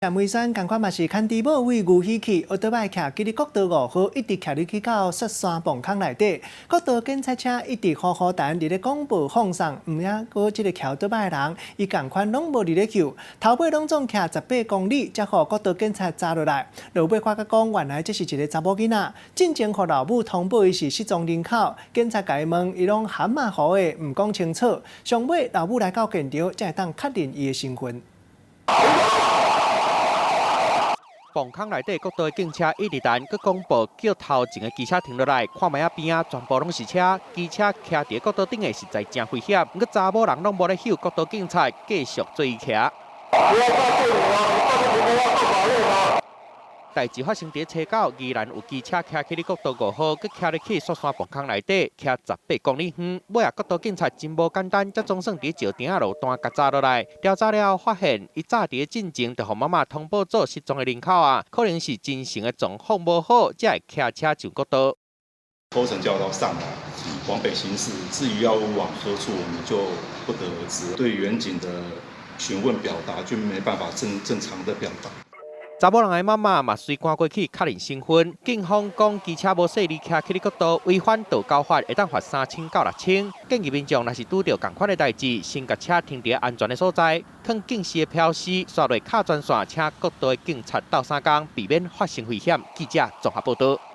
梅山同款嘛是牵猪某为牛喜气，奥多摆徛距离国道5号，一直徛入去到雪山磅坑内底。国道警察车一直呼呼弹，伫咧广播放送，唔影过即个徛倒摆的人，伊同款拢无伫咧救，头尾拢总徛18公里，才互国道警察抓落来。落尾发觉讲，原来这是一个查某囡仔，进前互老母通报伊是失踪人口，警察甲伊问，伊拢含马虎的，唔讲清楚。上尾老母来到现场，才会当确认伊的身份。 磅坑内底国道的警车一直弹，佮广播叫头前的机车停落来，看卖啊边啊全部拢是车，机车徛伫国道顶的实在真危险。佮查某人拢无咧休，国道警察继续追徛。代志发生伫车口，宜兰有机车徛起哩国道5号，佮徛入去雪山磅坑内底，徛18公里远。尾啊，国道警察真无简单，才总算伫石顶路段甲抓落来。调查了后发现，伊早伫进前就互妈妈通报做失踪的人口啊，可能是精神的状况无好，才会徛车上国道。头城交道上来往北行驶，至于要往何处，我们就不得而知。对远景的询问表达，就没办法正常的表达。 查某人的妈妈嘛随赶过去确认身份，警方讲机车无驶离徛起哩国道，违反道交法，会当罚3000到6000。建议民众若是拄到同款的代志，先甲车停伫安全的所在，放警示的标识，刷落卡专线，请各道的警察斗相共，避免发生危险。记者综合报道。